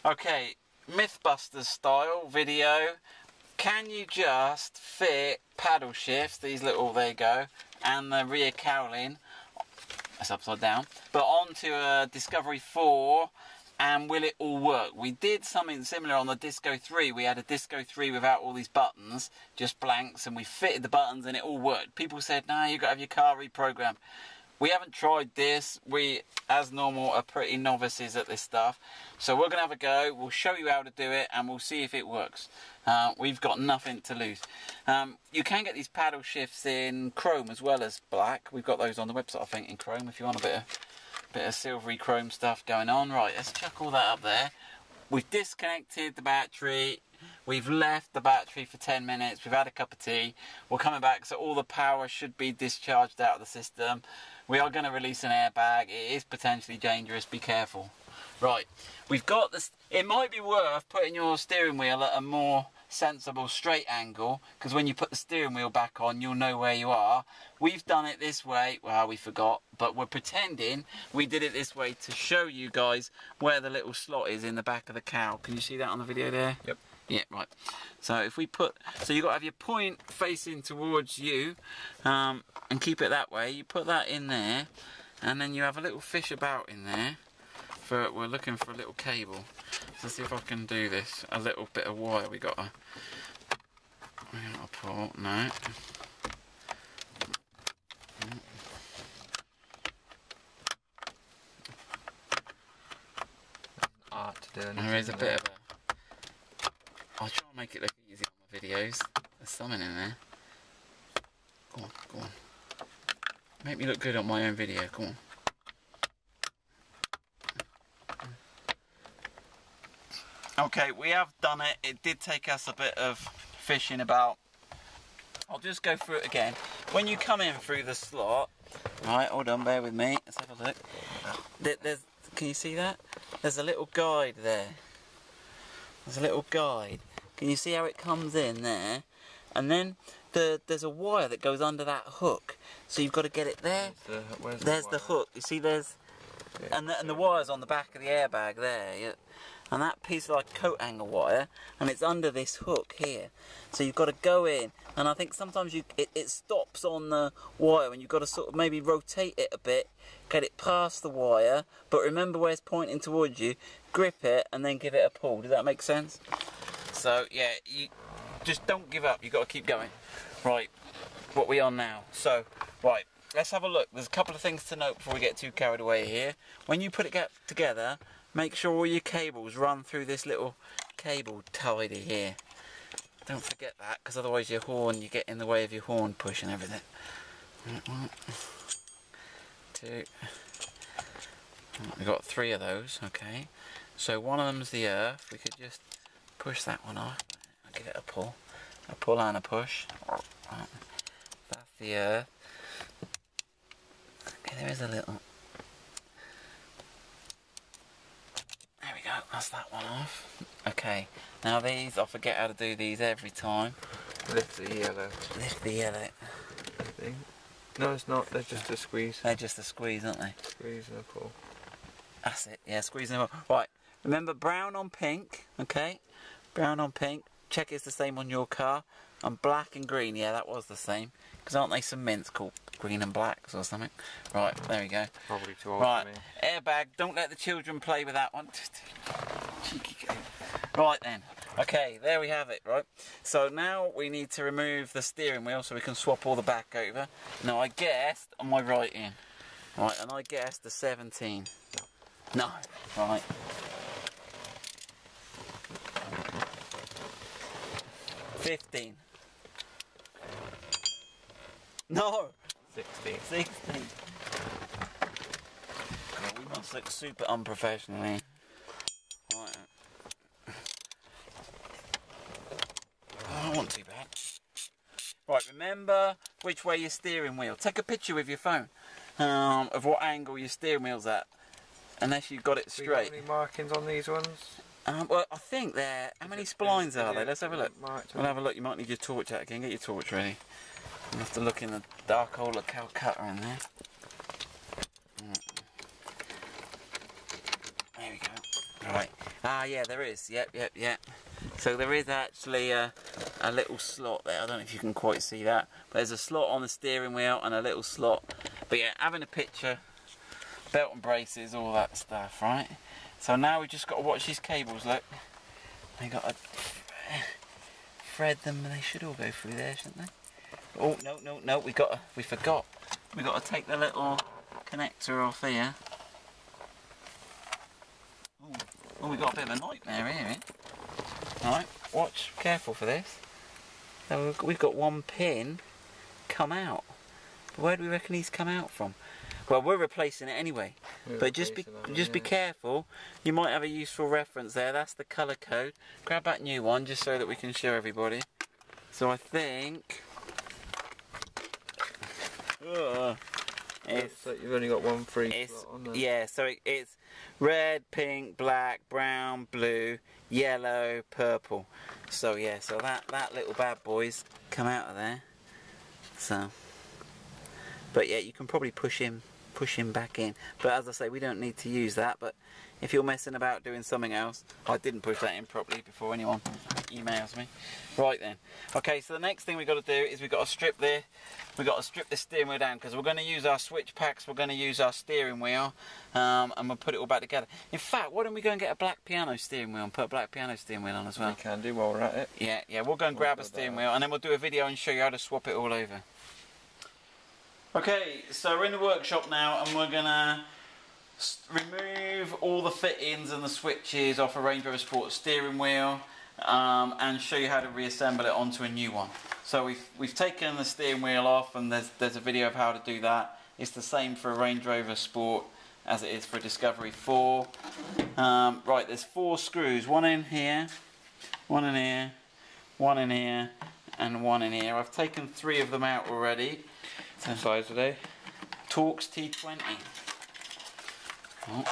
Okay, Mythbusters style video. Can you just fit paddle shifts, these little, there you go, and the rear cowling, that's upside down, but onto a Discovery 4, and will it all work? We did something similar on the Disco 3. We had a Disco 3 without all these buttons, just blanks, and we fitted the buttons and it all worked. People said, no, you've got to have your car reprogrammed. We haven't tried this. We, as normal, are pretty novices at this stuff. So we're going to have a go. We'll show you how to do it and we'll see if it works. We've got nothing to lose. You can get these paddle shifts in chrome as well as black. We've got those on the website, I think, in chrome if you want a bit of silvery chrome stuff going on. Right, let's chuck all that up there. We've disconnected the battery. We've left the battery for 10 minutes. We've had a cup of tea. We're coming back, so all the power should be discharged out of the system. We are going to release an airbag. It is potentially dangerous. Be careful. Right, we've got this. It might be worth putting your steering wheel at a more sensible straight angle, because when you put the steering wheel back on, you'll know where you are. We've done it this way. Well, we forgot, but we're pretending we did it this way to show you guys where the little slot is in the back of the cow. Can you see that on the video there? Yep. Yeah, right. So if we put, so you've got to have your point facing towards you, and keep it that way. You put that in there, and then you have a little fish about in there. We're looking for a little cable. So let's see if I can do this. A little bit of wire we got to pull. No. Art to do. There is a bit of a. I'll try and make it look easy on my videos. There's something in there. Go on, go on. Make me look good on my own video. Come on. Okay, we have done it. It did take us a bit of fishing about. I'll just go through it again. When you come in through the slot, right, hold on, bear with me. Let's have a look. Can you see that? There's a little guide there. There's a little guide. Can you see how it comes in there? And then there's a wire that goes under that hook. So you've got to get it there. There's the hook. You see, there's... Yeah, and the wire's on the back of the airbag there. Yeah. And that piece of like coat hanger wire, and it's under this hook here. So you've got to go in, and I think sometimes it stops on the wire, and you've got to sort of maybe rotate it a bit, get it past the wire, but remember where it's pointing towards you, grip it, and then give it a pull. Does that make sense? So yeah, you just don't give up. You've got to keep going. Right, what are we on now? So, right, let's have a look. There's a couple of things to note before we get too carried away here. When you put it together, make sure all your cables run through this little cable tidy here. Don't forget that, because otherwise you get in the way of your horn push and everything. One, two. We've got 3 of those, okay. So one of them's the earth. We could just push that one off. I'll give it a pull and a push. That's the earth. Okay, there is a little. There we go, that's that one off. Okay, now these, I forget how to do these every time. Lift the yellow. Lift the yellow. I think. No, it's not, they're just a squeeze. They're just a squeeze, aren't they? Squeeze and a pull. That's it, yeah, squeeze them up. Right, remember brown on pink, okay? Brown on pink. Check it's the same on your car. And black and green, yeah, that was the same. Because aren't they some mints called green and blacks or something? Right, there we go. Probably too old right, for me. Airbag, don't let the children play with that one. Cheeky game. Right then, okay, there we have it, right? So now we need to remove the steering wheel so we can swap all the back over. Now I guessed on my right in. Right, and I guessed the 17. No, right. 15. No! 16. 16. Oh, we must look super unprofessional here. Right. Oh, not too bad. Right, remember which way your steering wheel. Take a picture with your phone of what angle your steering wheel's at. Unless you've got it straight. Any markings on these ones? Well, I think they're... How many splines are there? Let's have a look. We'll have a look. You might need your torch out again. Get your torch ready. You'll have to look in the dark hole of Calcutta in there. There we go. Right. Ah, yeah, there is. Yep. So there is actually a little slot there. I don't know if you can quite see that. But there's a slot on the steering wheel and a little slot. But yeah, having a picture, belt and braces, all that stuff, right? So now we've just got to watch these cables, look. They got to thread them, and they should all go through there, shouldn't they? Oh, no, we forgot. We got to take the little connector off here. Oh, we got a bit of a nightmare here. Alright, watch, careful for this. So we've got one pin come out. But where do we reckon he's come out from? Well, we're replacing it anyway. But just be careful. You might have a useful reference there. That's the colour code. Grab that new one just so that we can show everybody. So I think it's like you've only got one free slot on there. Yeah, so it's red, pink, black, brown, blue, yellow, purple. So yeah, so that little bad boy's come out of there. So, but yeah, you can probably push him back in. But as I say, we don't need to use that. But if you're messing about doing something else, I didn't push that in properly before anyone emails me. Right then. Okay, so the next thing we've got to do is we've got to strip the steering wheel down, because we're going to use our switch packs, we're going to use our steering wheel, and we'll put it all back together. In fact, why don't we go and get a black piano steering wheel and put a black piano steering wheel on as well? We can do while we're at it. Yeah, we'll go and grab a steering wheel, and then we'll do a video and show you how to swap it all over. Okay, so we're in the workshop now, and we're going to remove all the fittings and the switches off a Range Rover Sport steering wheel, and show you how to reassemble it onto a new one. So we've taken the steering wheel off, and there's a video of how to do that. It's the same for a Range Rover Sport as it is for a Discovery 4. Right, there's 4 screws, one in here, one in here, one in here, and one in here. I've taken 3 of them out already. What size are they? Torx T20. Oh.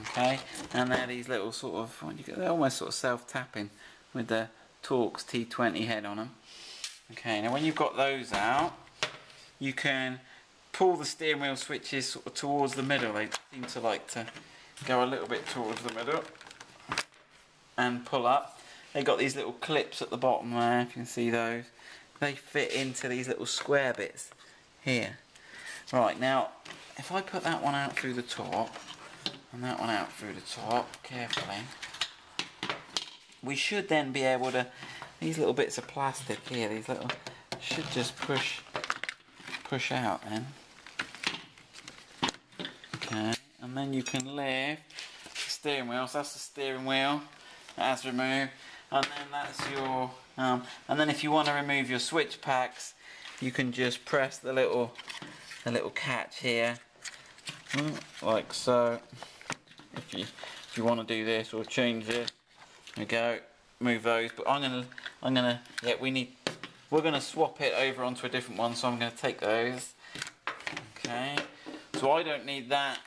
Okay, and they're these little sort of, they're almost sort of self-tapping with the Torx T20 head on them. Okay, now when you've got those out, you can pull the steering wheel switches sort of towards the middle. They seem to like to go a little bit towards the middle and pull up. They've got these little clips at the bottom there, if you can see those. They fit into these little square bits here. Right, now if I put that one out through the top and that one out through the top carefully, we should then be able to, these little bits of plastic here, these little, should just push out then. Okay, and then you can lift the steering wheel. So that's the steering wheel, that's removed, and then that's your, and then if you want to remove your switch packs, you can just press the little catch here, like so. If you want to do this or change it, there we go. Move those. But we're gonna swap it over onto a different one. So I'm gonna take those. Okay. So I don't need that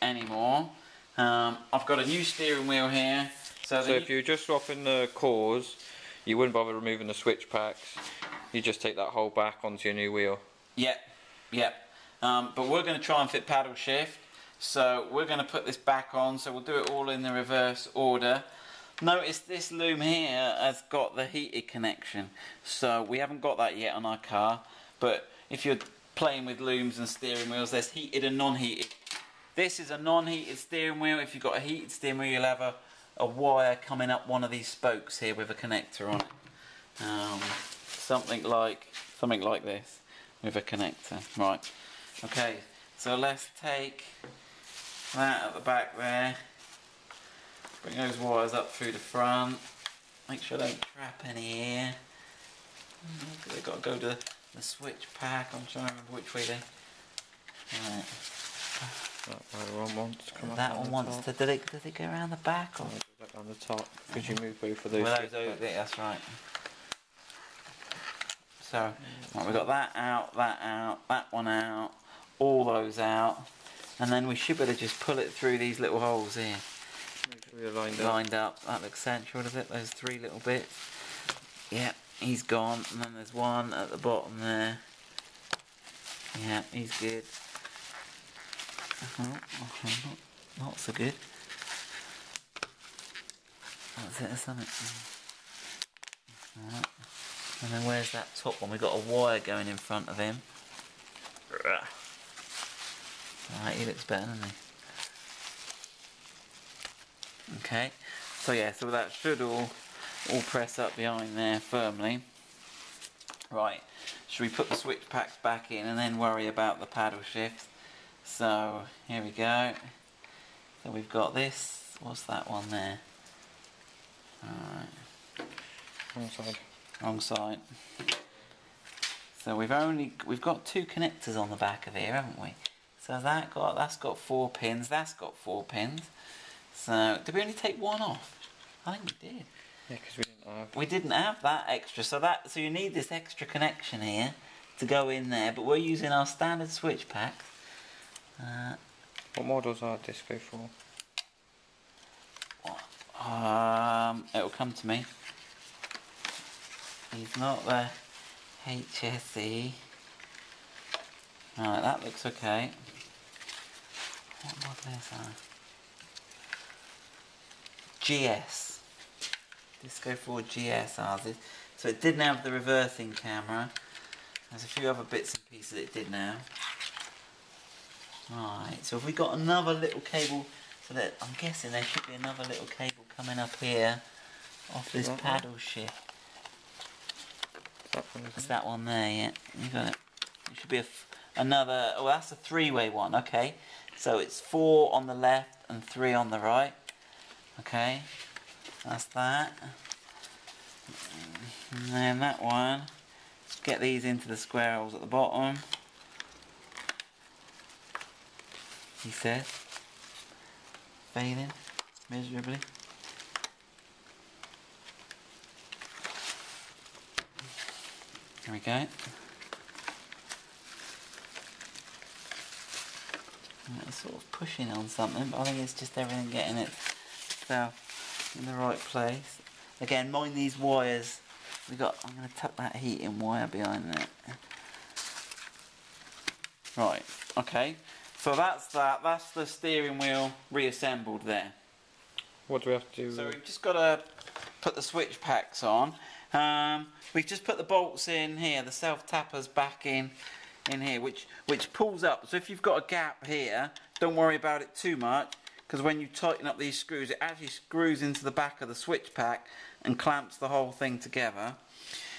anymore. I've got a new steering wheel here. So if you're just swapping the cores, you wouldn't bother removing the switch packs. You just take that whole back onto your new wheel. Yep. But we're going to try and fit paddle shift. So we're going to put this back on. So we'll do it all in the reverse order. Notice this loom here has got the heated connection. So we haven't got that yet on our car. But if you're playing with looms and steering wheels, there's heated and non-heated. This is a non-heated steering wheel. If you've got a heated steering wheel, you'll have a wire coming up one of these spokes here with a connector on it. Something like this with a connector. Right. Okay. So let's take that at the back there. Bring those wires up through the front. Make sure they don't trap any here. They've got to go to the switch pack. I'm trying to remember which way they. Right. That one wants to come up. That one wants to. Did it go around the back or? On the top, because you move both of those. Well, that's right. So right, we've got that out, that one out, all those out, and then we should be able to just pull it through these little holes here. Make sure you're lined up. That looks central, does it? Those 3 little bits. Yeah, he's gone, and then there's one at the bottom there. Yeah, he's good. Not so good. That's it, isn't it? Right. And then where's that top one? We've got a wire going in front of him. Right, he looks better, doesn't he? Okay, so yeah, so that should all press up behind there firmly. Right, should we put the switch packs back in and then worry about the paddle shift? So here we go. So we've got this. What's that one there? Alright. Wrong side. Wrong side. So we've got 2 connectors on the back of here, haven't we? So that's got 4 pins. That's got 4 pins. So did we only take one off? I think we did. Yeah, because we didn't have. We didn't have that extra. So you need this extra connection here to go in there. But we're using our standard switch packs. What models are Disco for? It'll come to me. He's not the HSE. Right, that looks okay. What model is that? GS. Disco 4 GS ours is. So it didn't have the reversing camera. There's a few other bits and pieces it did now. Right, so have we got another little cable? So that I'm guessing there should be another little cable coming up here off this paddle shift. Is that one there? Yeah, you got it. It should be another. Oh, that's a 3-way one. Okay, so it's 4 on the left and 3 on the right. Okay, that's that. And then that one. Get these into the square holes at the bottom. He says. Failing miserably. Here we go. It's sort of pushing on something, but I think it's just everything getting itself in the right place. Again, mind these wires. I'm going to tuck that heating wire behind there. Right. Okay. So that's that. That's the steering wheel reassembled there. What do we have to do? So we've just got to put the switch packs on. We've just put the bolts in here, the self-tappers back in here, which pulls up. So if you've got a gap here, don't worry about it too much, because when you tighten up these screws, it actually screws into the back of the switch pack and clamps the whole thing together.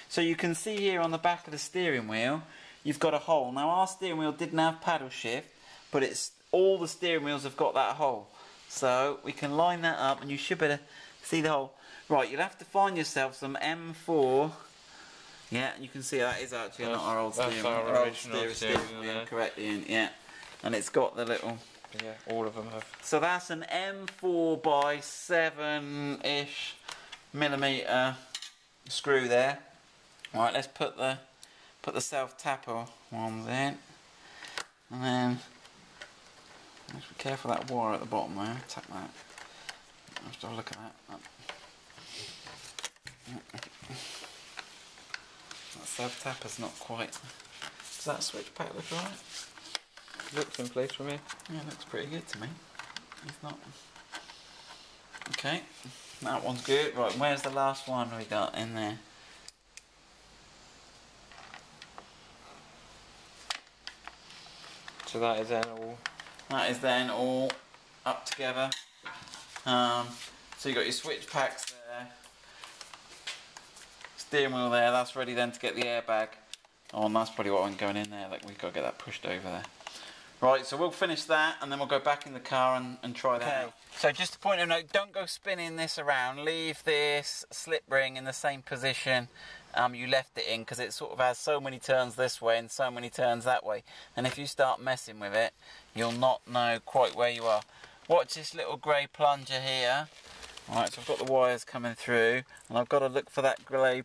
So you can see here on the back of the steering wheel, you've got a hole. Now our steering wheel didn't have paddle shift, but all the steering wheels have got that hole. So we can line that up and you should be able to see the hole. Right, you'll have to find yourself some M4. Yeah, and you can see that is actually not our old steering wheel. Our original steering wheel correctly in, yeah. And it's got the little... Yeah, all of them have. So that's an M4 by 7-ish millimetre screw there. Right, let's put the self-tapper ones in. And then... Just be careful of that wire at the bottom there. Tap that. Let's have a look at that. That self-tapper's not quite... Does that switch pack look right? Looks in place for me. Yeah, it looks pretty good to me. It's not... Okay, that one's good. Right, where's the last one we got in there? So that is then all... That is then all up together. So you've got your switch packs there. Steering wheel there, that's ready then to get the airbag on. That's probably what I'm going in there, like we've got to get that pushed over there. Right, so we'll finish that and then we'll go back in the car and try that out. So just a point of note, don't go spinning this around. Leave this slip ring in the same position you left it in, because it sort of has so many turns this way and so many turns that way. And if you start messing with it, you'll not know quite where you are. Watch this little grey plunger here. Right, so I've got the wires coming through and I've got to look for that grey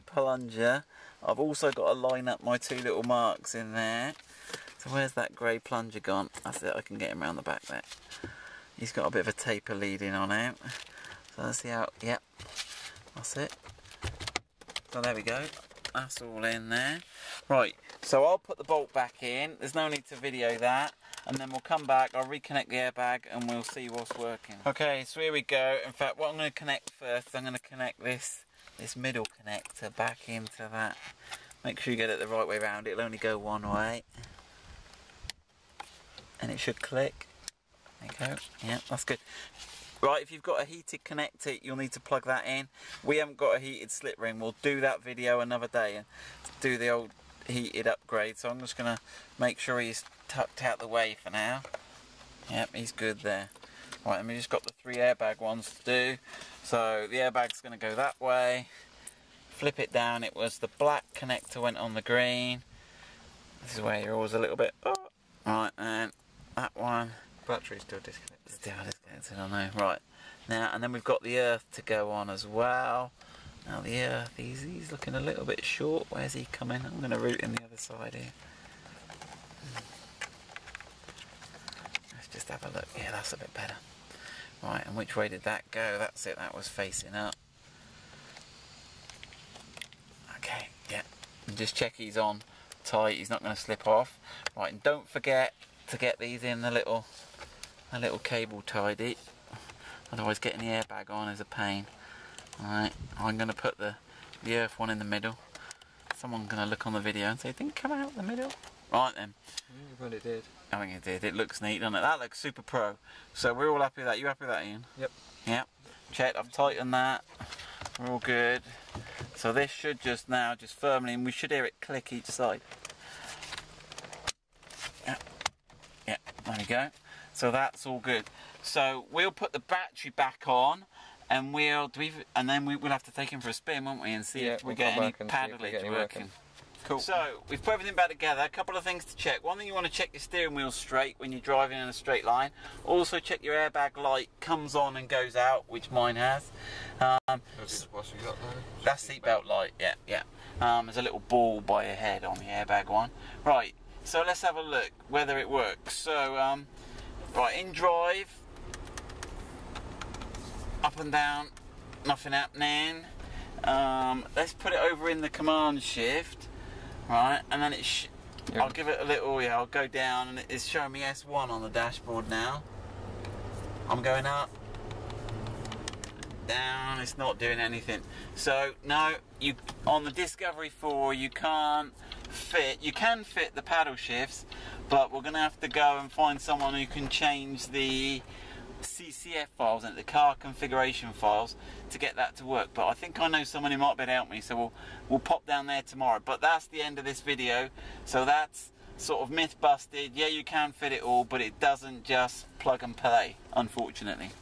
plunger. I've also got to line up my 2 little marks in there. So where's that grey plunger gone? That's it, I can get him around the back there. He's got a bit of a taper leading on out. So let's see how, yep, that's it. So there we go, that's all in there. Right, so I'll put the bolt back in. There's no need to video that. and then we'll come back, I'll reconnect the airbag and we'll see what's working. Okay, so here we go. In fact, what I'm going to connect first, I'm going to connect this middle connector back into that. Make sure you get it the right way around. It'll only go one way. And it should click. There you go. Yeah, that's good. Right, if you've got a heated connector, you'll need to plug that in. We haven't got a heated slip ring. We'll do that video another day and do the old heated upgrade. So I'm just going to make sure he's tucked out the way for now. Yep, he's good there. Right, and we just got the 3 airbag ones to do. So the airbag's going to go that way. Flip it down. It was the black connector went on the green. This is where you're always a little bit... Oh. Right, and that one... Battery's still disconnected. Still disconnected, I know. Right, now, and then we've got the earth to go on as well. Now the earth, he's looking a little bit short. Where's he coming? I'm going to route in the other side here. Let's just have a look. Yeah, that's a bit better. Right, and which way did that go? That's it, that was facing up. Okay, yeah. And just check he's on tight, he's not going to slip off. Right, and don't forget to get these in a little cable tidy, otherwise getting the airbag on is a pain. Alright, I'm going to put the earth one in the middle. Someone's going to look on the video and say, didn't come out the middle. Right then. Well, it did. I think it did. It looks neat, doesn't it? That looks super pro. So we're all happy with that. You happy with that, Ian? Yep. Yep. Check, I've tightened that. We're all good. So this should just firmly, and we should hear it click each side. Yeah, there we go. So that's all good. So we'll put the battery back on, and we'll have to take him for a spin, won't we, and see if we get any paddleage working. Cool. So we've put everything back together. A couple of things to check. One thing, you want to check your steering wheel straight when you're driving in a straight line. Also check your airbag light comes on and goes out, which mine has. That's seatbelt light. Yeah. There's a little ball by your head on the airbag one. Right. So let's have a look whether it works. So right, in drive, up and down, nothing happening. Let's put it over in the command shift. Right, and then I'll give it a little, I'll go down, and it's showing me S1 on the dashboard now. I'm going up, down, it's not doing anything. So, no, on the Discovery 4, you can fit the paddle shifts, but we're going to have to go and find someone who can change the CCF files and the car configuration files to get that to work. But I think I know someone who might be able to help me, so we'll pop down there tomorrow. But that's the end of this video. So that's sort of myth busted. Yeah, you can fit it all, but it doesn't just plug and play, unfortunately.